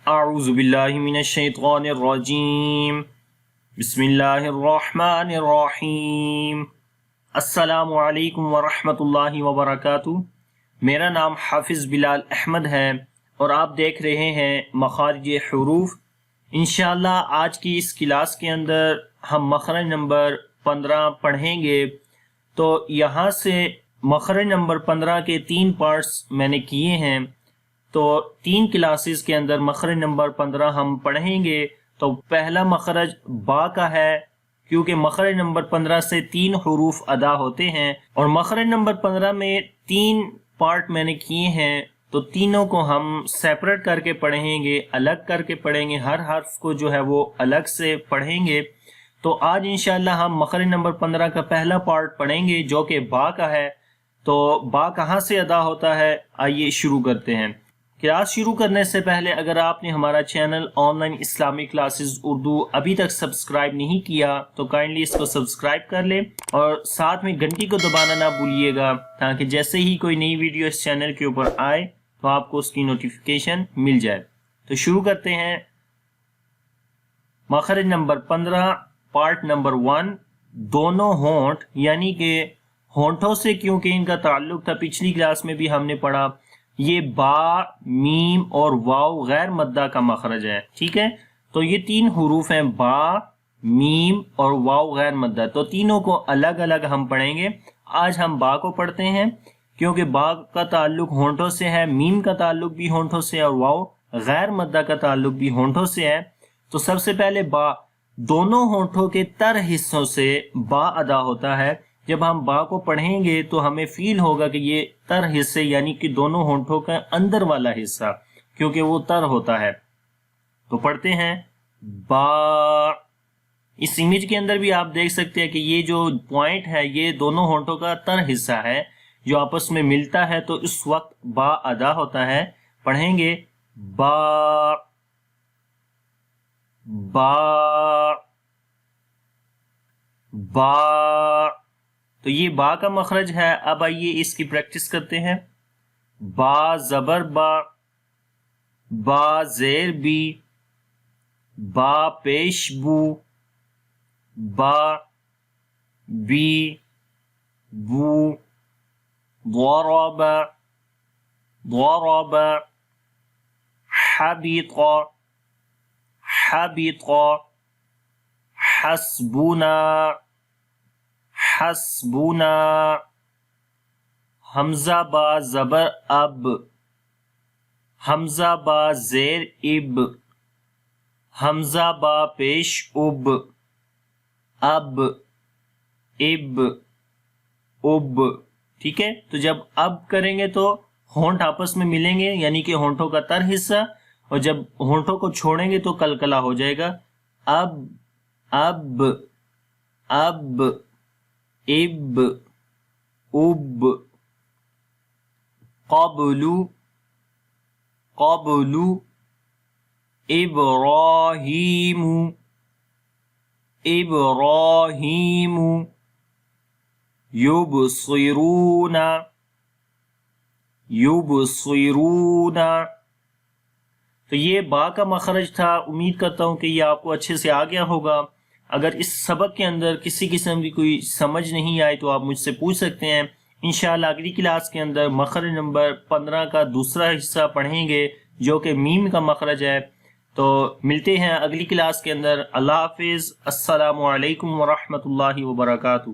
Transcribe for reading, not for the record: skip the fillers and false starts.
اعوذ باللہ من الشیطان الرجیم بسم اللہ الرحمن الرحیم السلام علیکم ورحمۃ اللہ وبرکاتہ۔ میرا نام حافظ بلال احمد ہے اور آپ دیکھ رہے ہیں مخارج حروف۔ انشاءاللہ آج کی اس کلاس کے اندر ہم مخرج نمبر 15 پڑھیں گے۔ تو یہاں سے مخرج نمبر 15 کے 3 پارٹس میں نے کیے ہیں، تو 3 کلاسز کے اندر مخرج نمبر 15 ہم پڑھیں گے۔ تو پہلا مخرج با کا ہے، کیونکہ مخرج نمبر 15 سے 3 حروف ادا ہوتے ہیں، اور مخرج نمبر 15 میں 3 پارٹ میں نے کیے ہیں، تو تینوں کو ہم سیپریٹ کر کے پڑھیں گے، الگ کر کے پڑھیں گے، ہر حرف کو جو ہے وہ الگ سے پڑھیں گے۔ تو آج انشاءاللہ ہم مخرج نمبر 15 کا پہلا پارٹ پڑھیں گے جو کہ با کا ہے۔ تو با کہاں سے ادا ہوتا ہے، آئیے شروع کرتے ہیں۔ کلاس شروع کرنے سے پہلے اگر آپ نے ہمارا چینل آن لائن اسلامی کلاسز اردو ابھی تک سبسکرائب نہیں کیا تو کائنڈلی اس کو سبسکرائب کر لیں، اور ساتھ میں گھنٹی کو دبانا نہ بھولیے گا، تاکہ جیسے ہی کوئی نئی ویڈیو اس چینل کے اوپر آئے تو آپ کو اس کی نوٹیفیکیشن مل جائے۔ تو شروع کرتے ہیں۔ مخرج نمبر 15 پارٹ نمبر 1، دونوں ہونٹ، یعنی کہ ہونٹوں سے کیونکہ ان کا تعلق تھا، پچھلی کلاس میں بھی ہم نے پڑھا، یہ با، میم اور واو غیر مدہ کا مخرج ہے، ٹھیک ہے۔ تو یہ 3 حروف ہیں، با، میم اور واو غیر مدہ، تو تینوں کو الگ الگ ہم پڑھیں گے۔ آج ہم با کو پڑھتے ہیں، کیونکہ با کا تعلق ہونٹوں سے ہے، میم کا تعلق بھی ہونٹوں سے ہے، اور واو غیر مدہ کا تعلق بھی ہونٹوں سے ہے۔ تو سب سے پہلے با، دونوں ہونٹوں کے تر حصوں سے با ادا ہوتا ہے۔ جب ہم با کو پڑھیں گے تو ہمیں فیل ہوگا کہ یہ تر حصے، یعنی کہ دونوں ہونٹوں کا اندر والا حصہ، کیونکہ وہ تر ہوتا ہے۔ تو پڑھتے ہیں با۔ اس امیج کے اندر بھی آپ دیکھ سکتے ہیں کہ یہ جو پوائنٹ ہے یہ دونوں ہونٹوں کا تر حصہ ہے جو آپس میں ملتا ہے، تو اس وقت با ادا ہوتا ہے۔ پڑھیں گے با، با، با۔ تو یہ با کا مخرج ہے۔ اب آئیے اس کی پریکٹس کرتے ہیں۔ با زبر با، با زیر بی، با پیش بو، با بی بو، ضرب، ضرب، حبط، حبط، حسبنا، حسبنا۔ حمزہ با زبر اب، حمزہ با زیر اب، حمزہ با پیش اب، اب، اب، اب، ٹھیک ہے۔ تو جب اب کریں گے تو ہونٹ آپس میں ملیں گے، یعنی کہ ہونٹوں کا تر حصہ، اور جب ہونٹوں کو چھوڑیں گے تو کلکلا ہو جائے گا۔ اب، اب، اب، اب، اب، قبلو، قبلو، ابراہیم، ابراہیم، یبصرون، یبصرون۔ تو یہ با کا مخرج تھا۔ امید کرتا ہوں کہ یہ آپ کو اچھے سے آ گیا ہوگا۔ اگر اس سبق کے اندر کسی قسم کی کوئی سمجھ نہیں آئی تو آپ مجھ سے پوچھ سکتے ہیں۔ انشاءاللہ اگلی کلاس کے اندر مخرج نمبر 15 کا دوسرا حصہ پڑھیں گے جو کہ میم کا مخرج ہے۔ تو ملتے ہیں اگلی کلاس کے اندر۔ اللہ حافظ، السلام علیکم ورحمۃ اللہ وبرکاتہ۔